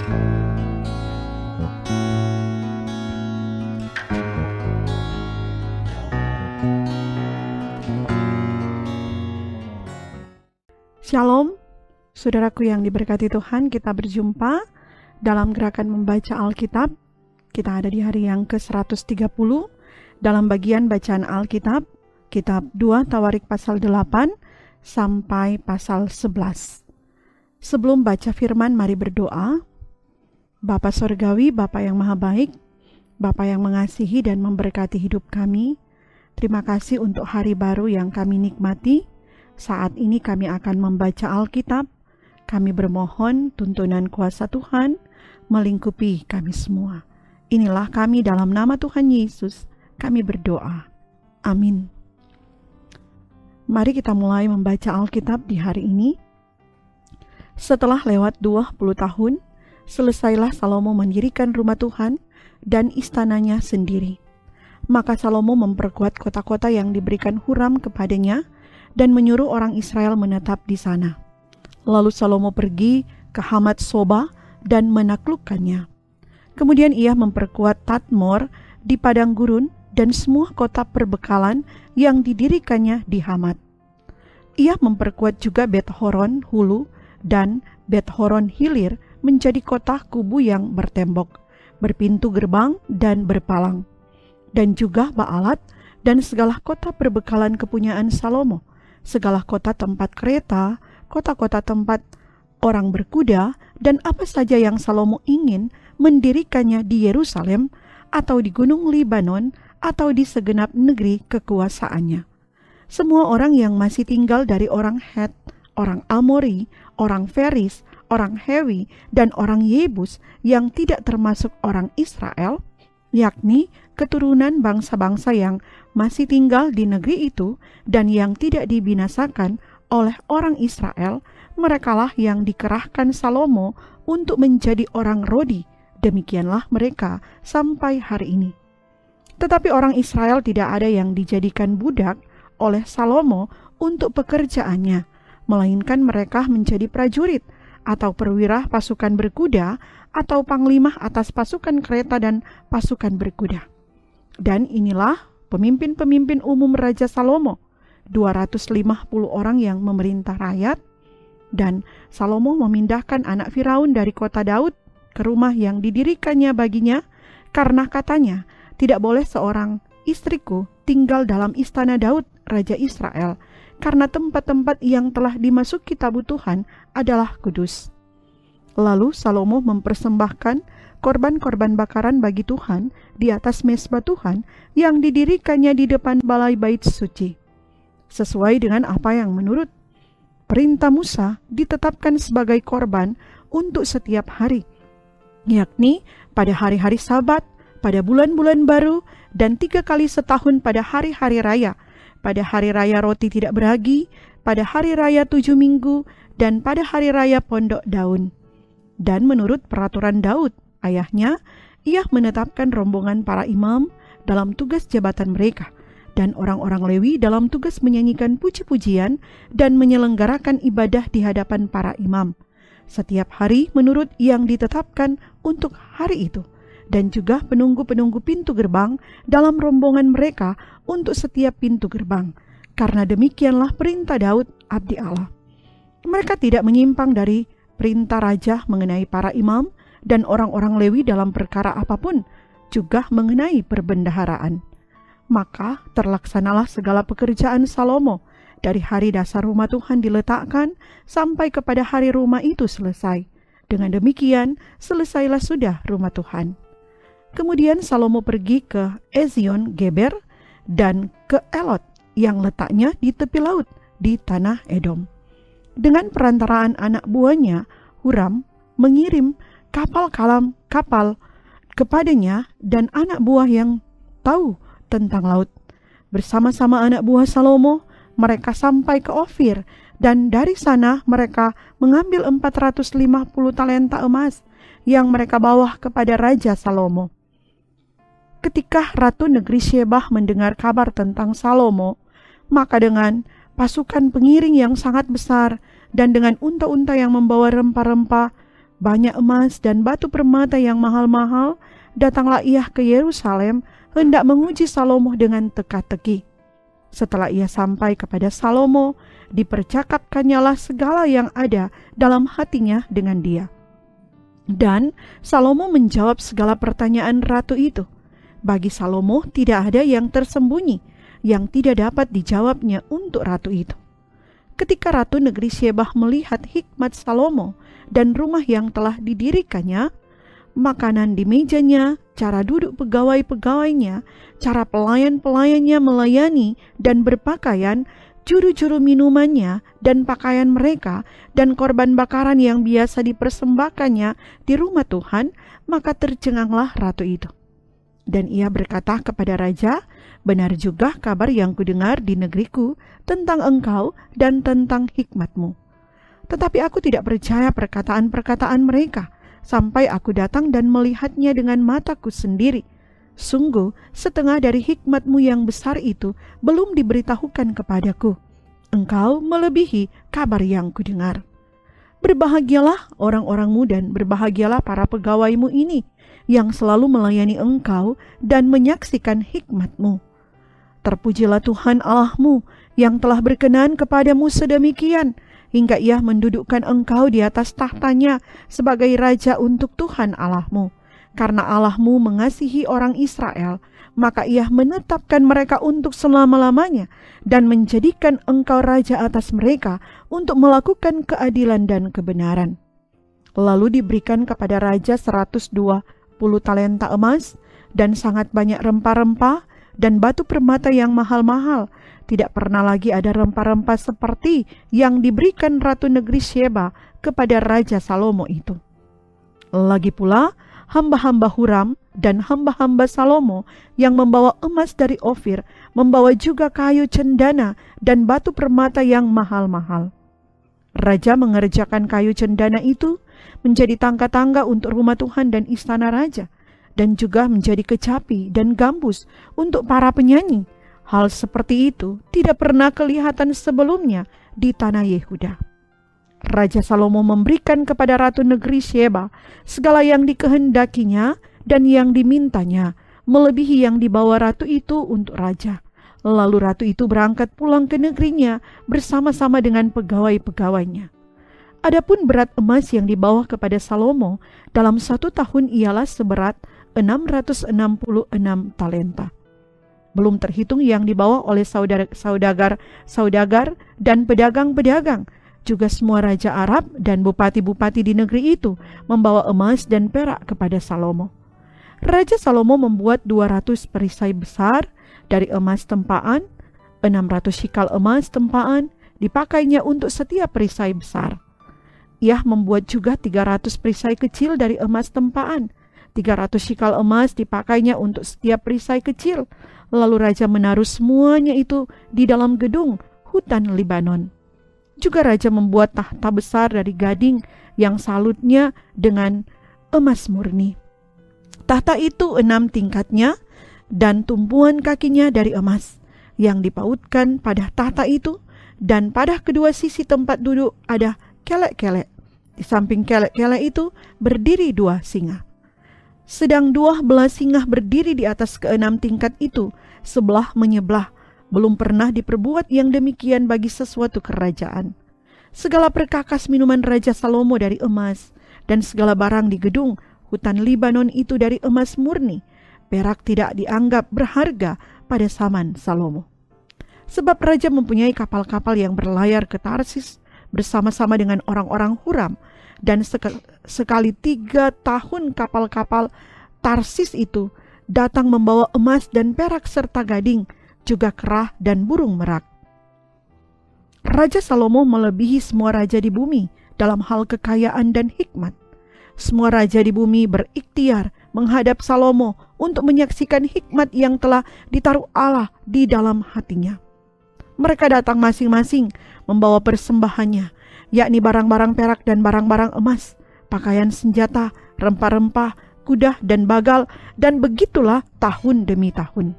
Shalom, saudaraku yang diberkati Tuhan, kita berjumpa dalam gerakan membaca Alkitab. Kita ada di hari yang ke-130 dalam bagian bacaan Alkitab, kitab 2 Tawarik pasal 8 sampai pasal 11. Sebelum baca firman, mari berdoa. Bapa Sorgawi, Bapa yang Maha Baik, Bapa yang mengasihi dan memberkati hidup kami, terima kasih untuk hari baru yang kami nikmati. Saat ini kami akan membaca Alkitab. Kami bermohon tuntunan kuasa Tuhan melingkupi kami semua. Inilah kami dalam nama Tuhan Yesus. Kami berdoa. Amin. Mari kita mulai membaca Alkitab di hari ini. Setelah lewat 20 tahun, selesailah Salomo mendirikan rumah Tuhan dan istananya sendiri. Maka Salomo memperkuat kota-kota yang diberikan Huram kepadanya dan menyuruh orang Israel menetap di sana. Lalu Salomo pergi ke Hamat Soba dan menaklukkannya. Kemudian ia memperkuat Tadmor di padang gurun dan semua kota perbekalan yang didirikannya di Hamat. Ia memperkuat juga Bet-horon Hulu dan Bet-horon Hilir menjadi kota kubu yang bertembok, berpintu gerbang dan berpalang. Dan juga Baalat dan segala kota perbekalan kepunyaan Salomo, segala kota tempat kereta, kota-kota tempat orang berkuda, dan apa saja yang Salomo ingin mendirikannya di Yerusalem, atau di Gunung Libanon, atau di segenap negeri kekuasaannya. Semua orang yang masih tinggal dari orang Het, orang Amori, orang Feris, orang Hewi, dan orang Yebus yang tidak termasuk orang Israel, yakni keturunan bangsa-bangsa yang masih tinggal di negeri itu dan yang tidak dibinasakan oleh orang Israel, merekalah yang dikerahkan Salomo untuk menjadi orang Rodi. Demikianlah mereka sampai hari ini. Tetapi orang Israel tidak ada yang dijadikan budak oleh Salomo untuk pekerjaannya, melainkan mereka menjadi prajurit atau perwira pasukan berkuda atau panglima atas pasukan kereta dan pasukan berkuda. Dan inilah pemimpin-pemimpin umum Raja Salomo, 250 orang yang memerintah rakyat. Dan Salomo memindahkan anak Firaun dari kota Daud ke rumah yang didirikannya baginya, karena katanya, tidak boleh seorang istriku tinggal dalam istana Daud, Raja Israel, karena tempat-tempat yang telah dimasuki tabut Tuhan adalah kudus. Lalu Salomo mempersembahkan korban-korban bakaran bagi Tuhan di atas mezbah Tuhan yang didirikannya di depan balai bait suci. Sesuai dengan apa yang menurut perintah Musa ditetapkan sebagai korban untuk setiap hari, yakni pada hari-hari Sabat, pada bulan-bulan baru, dan 3 kali setahun pada hari-hari raya, pada hari raya roti tidak beragi, pada hari raya 7 minggu, dan pada hari raya pondok daun. Dan menurut peraturan Daud, ayahnya, ia menetapkan rombongan para imam dalam tugas jabatan mereka, dan orang-orang Lewi dalam tugas menyanyikan puji-pujian dan menyelenggarakan ibadah di hadapan para imam, setiap hari menurut yang ditetapkan untuk hari itu, dan juga penunggu-penunggu pintu gerbang dalam rombongan mereka untuk setiap pintu gerbang, karena demikianlah perintah Daud, abdi Allah. Mereka tidak menyimpang dari perintah raja mengenai para imam dan orang-orang Lewi dalam perkara apapun, juga mengenai perbendaharaan. Maka terlaksanalah segala pekerjaan Salomo dari hari dasar rumah Tuhan diletakkan sampai kepada hari rumah itu selesai. Dengan demikian, selesailah sudah rumah Tuhan. Kemudian Salomo pergi ke Ezion Geber dan ke Elot yang letaknya di tepi laut di tanah Edom. Dengan perantaraan anak buahnya, Huram mengirim kapal kepadanya dan anak buah yang tahu tentang laut. Bersama-sama anak buah Salomo, mereka sampai ke Ofir, dan dari sana mereka mengambil 450 talenta emas yang mereka bawa kepada Raja Salomo. Ketika Ratu Negeri Shebah mendengar kabar tentang Salomo, maka dengan pasukan pengiring yang sangat besar dan dengan unta-unta yang membawa rempah-rempah, banyak emas dan batu permata yang mahal-mahal, datanglah ia ke Yerusalem hendak menguji Salomo dengan teka-teki. Setelah ia sampai kepada Salomo, dipercakapkannyalah segala yang ada dalam hatinya dengan dia. Dan Salomo menjawab segala pertanyaan ratu itu. Bagi Salomo tidak ada yang tersembunyi, yang tidak dapat dijawabnya untuk ratu itu. Ketika ratu negeri Syebah melihat hikmat Salomo dan rumah yang telah didirikannya, makanan di mejanya, cara duduk pegawai-pegawainya, cara pelayan-pelayannya melayani dan berpakaian, juru-juru minumannya dan pakaian mereka, dan korban bakaran yang biasa dipersembahkannya di rumah Tuhan, maka tercenganglah ratu itu. Dan ia berkata kepada raja, "Benar juga kabar yang kudengar di negeriku tentang engkau dan tentang hikmatmu. Tetapi aku tidak percaya perkataan-perkataan mereka, sampai aku datang dan melihatnya dengan mataku sendiri. Sungguh, setengah dari hikmatmu yang besar itu belum diberitahukan kepadaku. Engkau melebihi kabar yang kudengar. Berbahagialah orang-orangmu dan berbahagialah para pegawaimu ini, yang selalu melayani engkau dan menyaksikan hikmatmu. Terpujilah Tuhan Allahmu, yang telah berkenan kepadamu sedemikian, hingga ia mendudukkan engkau di atas tahtanya sebagai raja untuk Tuhan Allahmu. Karena Allahmu mengasihi orang Israel, maka ia menetapkan mereka untuk selama-lamanya dan menjadikan engkau raja atas mereka untuk melakukan keadilan dan kebenaran." Lalu diberikan kepada raja 120 talenta emas dan sangat banyak rempah-rempah dan batu permata yang mahal-mahal. Tidak pernah lagi ada rempah-rempah seperti yang diberikan ratu negeri Syeba kepada Raja Salomo itu. Lagi pula, hamba-hamba Huram dan hamba-hamba Salomo yang membawa emas dari Ofir, membawa juga kayu cendana dan batu permata yang mahal-mahal. Raja mengerjakan kayu cendana itu menjadi tangga-tangga untuk rumah Tuhan dan istana raja, dan juga menjadi kecapi dan gambus untuk para penyanyi. Hal seperti itu tidak pernah kelihatan sebelumnya di tanah Yehuda. Raja Salomo memberikan kepada ratu negeri Syeba segala yang dikehendakinya dan yang dimintanya, melebihi yang dibawa ratu itu untuk raja. Lalu ratu itu berangkat pulang ke negerinya bersama-sama dengan pegawai-pegawainya. Adapun berat emas yang dibawa kepada Salomo dalam 1 tahun ialah seberat 666 talenta. Belum terhitung yang dibawa oleh saudagar dan pedagang-pedagang. Juga semua raja Arab dan bupati-bupati di negeri itu membawa emas dan perak kepada Salomo. Raja Salomo membuat 200 perisai besar dari emas tempaan, 600 shikal emas tempaan dipakainya untuk setiap perisai besar. Ia membuat juga 300 perisai kecil dari emas tempaan, 300 shikal emas dipakainya untuk setiap perisai kecil. Lalu raja menaruh semuanya itu di dalam gedung hutan Libanon. Juga raja membuat tahta besar dari gading yang salutnya dengan emas murni. Tahta itu 6 tingkatnya dan tumpuan kakinya dari emas yang dipautkan pada tahta itu, dan pada kedua sisi tempat duduk ada kelek-kelek. Di samping kelek-kelek itu berdiri 2 singa. Sedang 12 singa berdiri di atas ke-6 tingkat itu, sebelah menyebelah. Belum pernah diperbuat yang demikian bagi sesuatu kerajaan. Segala perkakas minuman Raja Salomo dari emas, dan segala barang di gedung hutan Libanon itu dari emas murni. Perak tidak dianggap berharga pada zaman Salomo. Sebab raja mempunyai kapal-kapal yang berlayar ke Tarsis bersama-sama dengan orang-orang Huram, dan sekali 3 tahun kapal-kapal Tarsis itu datang membawa emas dan perak serta gading, juga kerah dan burung merak. Raja Salomo melebihi semua raja di bumi dalam hal kekayaan dan hikmat. Semua raja di bumi berikhtiar menghadap Salomo untuk menyaksikan hikmat yang telah ditaruh Allah di dalam hatinya. Mereka datang masing-masing membawa persembahannya, yakni barang-barang perak dan barang-barang emas, pakaian senjata, rempah-rempah, kuda dan bagal, dan begitulah tahun demi tahun.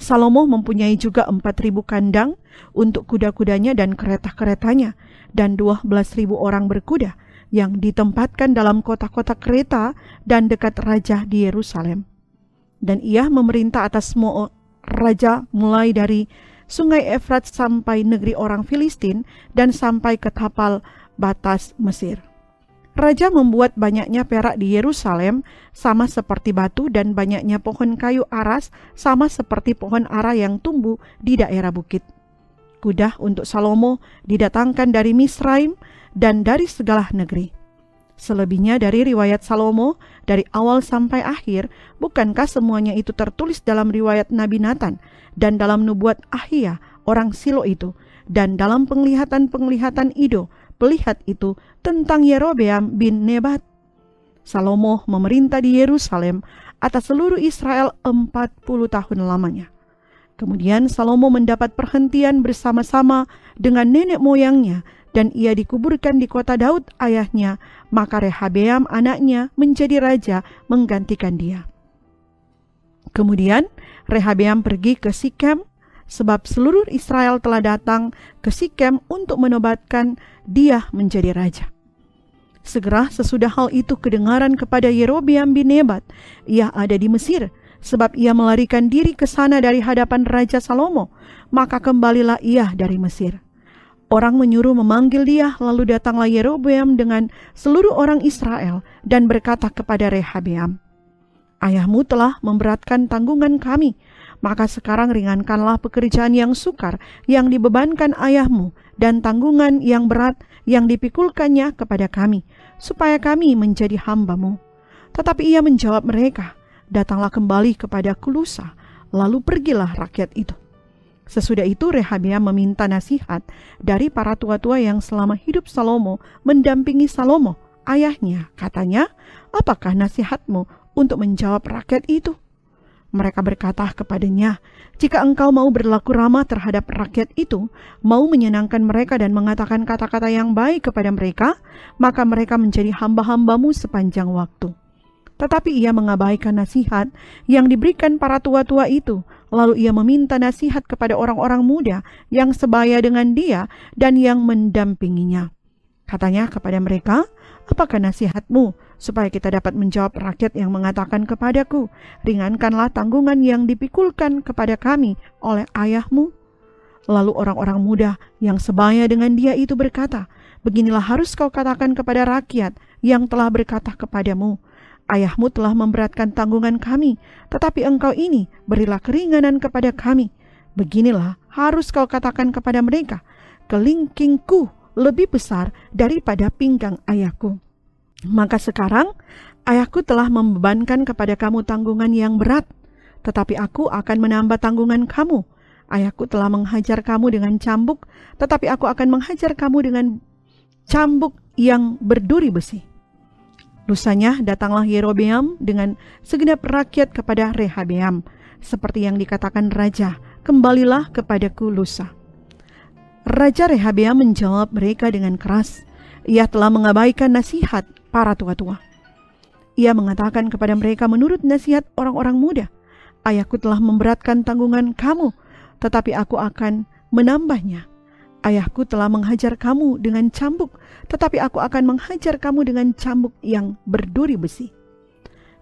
Salomo mempunyai juga 4.000 kandang untuk kuda-kudanya dan kereta-keretanya, dan 12.000 orang berkuda, yang ditempatkan dalam kota-kota kereta dan dekat raja di Yerusalem. Dan ia memerintah atas semua raja mulai dari sungai Efrat sampai negeri orang Filistin dan sampai ke tapal batas Mesir. Raja membuat banyaknya perak di Yerusalem sama seperti batu dan banyaknya pohon kayu aras sama seperti pohon ara yang tumbuh di daerah bukit. Kuda untuk Salomo didatangkan dari Misraim dan dari segala negeri. Selebihnya dari riwayat Salomo dari awal sampai akhir, bukankah semuanya itu tertulis dalam riwayat Nabi Nathan dan dalam nubuat Ahia orang Silo itu, dan dalam penglihatan-penglihatan Ido, pelihat itu tentang Yerobeam bin Nebat? Salomo memerintah di Yerusalem atas seluruh Israel 40 tahun lamanya. Kemudian Salomo mendapat perhentian bersama-sama dengan nenek moyangnya, dan ia dikuburkan di kota Daud ayahnya, maka Rehabeam anaknya menjadi raja menggantikan dia. Kemudian Rehabeam pergi ke Sikem, sebab seluruh Israel telah datang ke Sikem untuk menobatkan dia menjadi raja. Segera sesudah hal itu kedengaran kepada Yerobeam bin Nebat, ia ada di Mesir, sebab ia melarikan diri ke sana dari hadapan Raja Salomo, maka kembalilah ia dari Mesir. Orang menyuruh memanggil dia, lalu datanglah Yerobeam dengan seluruh orang Israel dan berkata kepada Rehabeam, "Ayahmu telah memberatkan tanggungan kami, maka sekarang ringankanlah pekerjaan yang sukar yang dibebankan ayahmu dan tanggungan yang berat yang dipikulkannya kepada kami, supaya kami menjadi hamba-mu." Tetapi ia menjawab mereka, "Datanglah kembali kepada Kulusa." Lalu pergilah rakyat itu. Sesudah itu Rehabeam meminta nasihat dari para tua-tua yang selama hidup Salomo mendampingi Salomo, ayahnya. Katanya, "Apakah nasihatmu untuk menjawab rakyat itu?" Mereka berkata kepadanya, "Jika engkau mau berlaku ramah terhadap rakyat itu, mau menyenangkan mereka dan mengatakan kata-kata yang baik kepada mereka, maka mereka menjadi hamba-hambamu sepanjang waktu." Tetapi ia mengabaikan nasihat yang diberikan para tua-tua itu. Lalu ia meminta nasihat kepada orang-orang muda yang sebaya dengan dia dan yang mendampinginya. Katanya kepada mereka, "Apakah nasihatmu supaya kita dapat menjawab rakyat yang mengatakan kepadaku, 'Ringankanlah tanggungan yang dipikulkan kepada kami oleh ayahmu'?" Lalu orang-orang muda yang sebaya dengan dia itu berkata, "Beginilah harus kau katakan kepada rakyat yang telah berkata kepadamu, 'Ayahmu telah memberatkan tanggungan kami, tetapi engkau ini berilah keringanan kepada kami.' Beginilah harus kau katakan kepada mereka, 'Kelingkingku lebih besar daripada pinggang ayahku. Maka sekarang ayahku telah membebankan kepada kamu tanggungan yang berat, tetapi aku akan menambah tanggungan kamu. Ayahku telah menghajar kamu dengan cambuk, tetapi aku akan menghajar kamu dengan cambuk yang berduri besi.'" Lusanya datanglah Yerobeam dengan segenap rakyat kepada Rehabeam, seperti yang dikatakan raja, "Kembalilah kepadaku lusa." Raja Rehabeam menjawab mereka dengan keras. Ia telah mengabaikan nasihat para tua-tua. Ia mengatakan kepada mereka menurut nasihat orang-orang muda, "Ayahku telah memberatkan tanggungan kamu, tetapi aku akan menambahnya. Ayahku telah menghajar kamu dengan cambuk, tetapi aku akan menghajar kamu dengan cambuk yang berduri besi."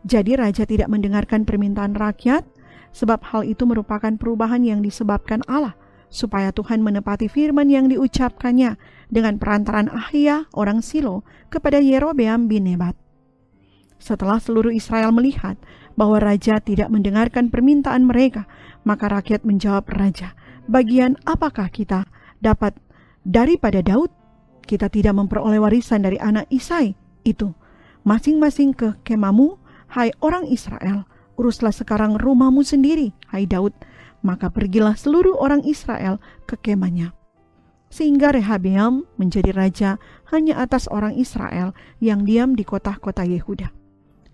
Jadi raja tidak mendengarkan permintaan rakyat, sebab hal itu merupakan perubahan yang disebabkan Allah, supaya Tuhan menepati firman yang diucapkannya dengan perantaraan Ahia orang Silo kepada Yerobeam bin Nebat. Setelah seluruh Israel melihat bahwa raja tidak mendengarkan permintaan mereka, maka rakyat menjawab raja, "Bagian apakah kita dapat daripada Daud? Kita tidak memperoleh warisan dari anak Isai itu. Masing-masing ke kemahmu, hai orang Israel. Uruslah sekarang rumahmu sendiri, hai Daud." Maka pergilah seluruh orang Israel ke kemahnya. Sehingga Rehabeam menjadi raja hanya atas orang Israel yang diam di kota-kota Yehuda.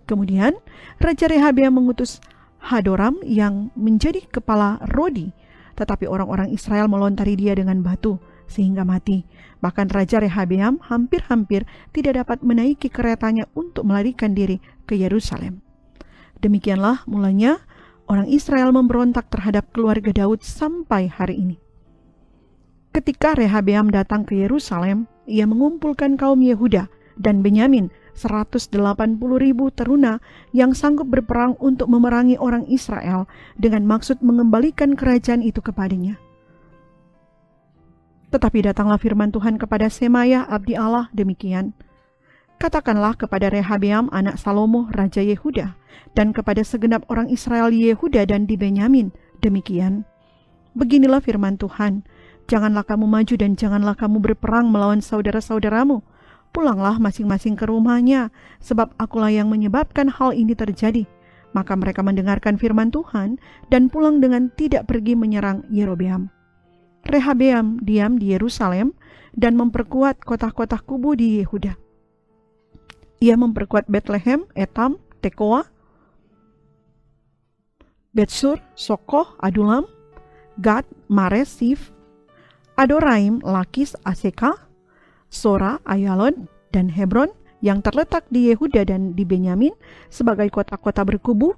Kemudian Raja Rehabeam mengutus Hadoram yang menjadi kepala Rodi, tetapi orang-orang Israel melontari dia dengan batu sehingga mati. Bahkan Raja Rehabeam hampir-hampir tidak dapat menaiki keretanya untuk melarikan diri ke Yerusalem. Demikianlah mulanya orang Israel memberontak terhadap keluarga Daud sampai hari ini. Ketika Rehabeam datang ke Yerusalem, ia mengumpulkan kaum Yehuda dan Benyamin 180.000 teruna yang sanggup berperang untuk memerangi orang Israel dengan maksud mengembalikan kerajaan itu kepadanya. Tetapi datanglah firman Tuhan kepada Semaya abdi Allah demikian, katakanlah kepada Rehabeam anak Salomo raja Yehuda dan kepada segenap orang Israel di Yehuda dan di Benyamin demikian, beginilah firman Tuhan, janganlah kamu maju dan janganlah kamu berperang melawan saudara-saudaramu. Pulanglah masing-masing ke rumahnya, sebab akulah yang menyebabkan hal ini terjadi. Maka mereka mendengarkan firman Tuhan dan pulang dengan tidak pergi menyerang Yerobeam. Rehabeam diam di Yerusalem dan memperkuat kota-kota kubu di Yehuda. Ia memperkuat Betlehem, Etam, Tekoa, Betsur, Sokoh, Adulam, Gad, Mares, Sif, Adoraim, Lakis, Aseka, Sora, Ayalon, dan Hebron yang terletak di Yehuda dan di Benyamin sebagai kota-kota berkubu.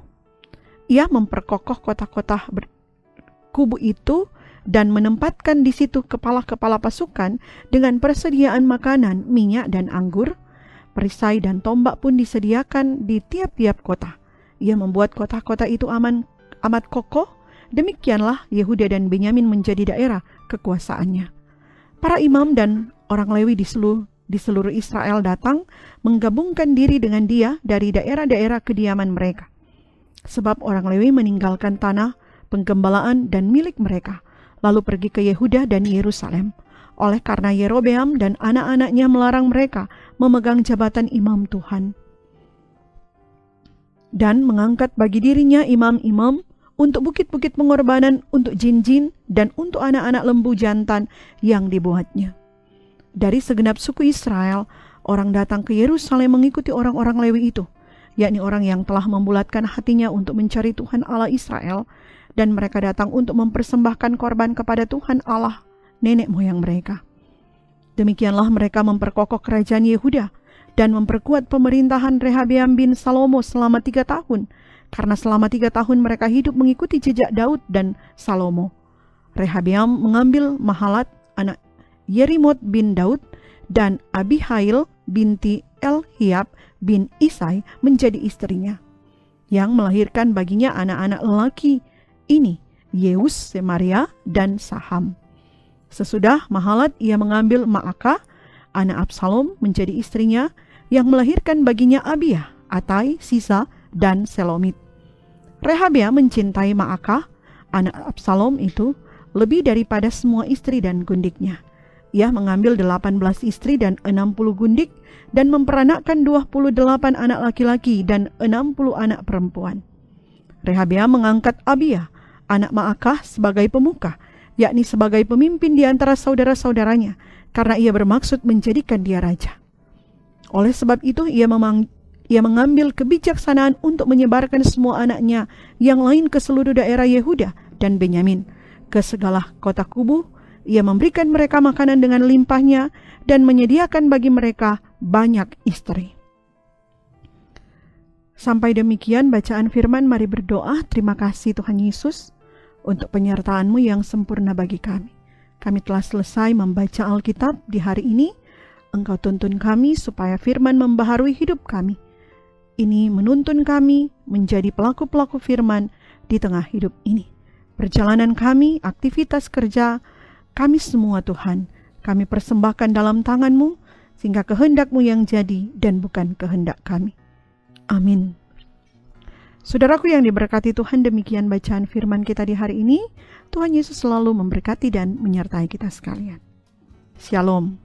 Ia memperkokoh kota-kota berkubu itu dan menempatkan di situ kepala-kepala pasukan dengan persediaan makanan, minyak, dan anggur. Perisai dan tombak pun disediakan di tiap-tiap kota. Ia membuat kota-kota itu amat kokoh. Demikianlah Yehuda dan Benyamin menjadi daerah kekuasaannya. Para imam dan orang Lewi di seluruh Israel datang menggabungkan diri dengan dia dari daerah-daerah kediaman mereka. Sebab orang Lewi meninggalkan tanah penggembalaan dan milik mereka, lalu pergi ke Yehuda dan Yerusalem. Oleh karena Yerobeam dan anak-anaknya melarang mereka memegang jabatan imam Tuhan. Dan mengangkat bagi dirinya imam-imam untuk bukit-bukit pengorbanan, untuk jin-jin, dan untuk anak-anak lembu jantan yang dibuatnya. Dari segenap suku Israel, orang datang ke Yerusalem mengikuti orang-orang Lewi itu, yakni orang yang telah membulatkan hatinya untuk mencari Tuhan Allah Israel, dan mereka datang untuk mempersembahkan korban kepada Tuhan Allah nenek moyang mereka. Demikianlah mereka memperkokoh kerajaan Yehuda dan memperkuat pemerintahan Rehabeam bin Salomo selama 3 tahun, karena selama 3 tahun mereka hidup mengikuti jejak Daud dan Salomo. Rehabeam mengambil Mahalat anak Yerimot bin Daud dan Abihail binti Elhiab bin Isai menjadi istrinya, yang melahirkan baginya anak-anak lelaki ini, Yeus, Semaria, dan Saham. Sesudah Mahalat ia mengambil Maakah anak Absalom menjadi istrinya, yang melahirkan baginya Abiyah, Atai, Sisa, dan Selomit. Rehabeam mencintai Maakah anak Absalom itu lebih daripada semua istri dan gundiknya. Ia mengambil 18 istri dan 60 gundik dan memperanakkan 28 anak laki-laki dan 60 anak perempuan. Rehabeam mengangkat Abiyah anak Maakah sebagai pemuka, yakni sebagai pemimpin di antara saudara-saudaranya, karena ia bermaksud menjadikan dia raja. Oleh sebab itu ia mengambil kebijaksanaan untuk menyebarkan semua anaknya yang lain ke seluruh daerah Yehuda dan Benyamin, ke segala kota kubu. Ia memberikan mereka makanan dengan limpahnya dan menyediakan bagi mereka banyak istri. Sampai demikian bacaan firman. Mari berdoa. Terima kasih Tuhan Yesus untuk penyertaan-Mu yang sempurna bagi kami. Kami telah selesai membaca Alkitab di hari ini. Engkau tuntun kami supaya firman membaharui hidup kami. Ini menuntun kami menjadi pelaku-pelaku firman di tengah hidup ini. Perjalanan kami, aktivitas kerja kami semua Tuhan, kami persembahkan dalam tangan-Mu, sehingga kehendak-Mu yang jadi dan bukan kehendak kami. Amin. Saudaraku yang diberkati Tuhan, demikian bacaan firman kita di hari ini. Tuhan Yesus selalu memberkati dan menyertai kita sekalian. Shalom.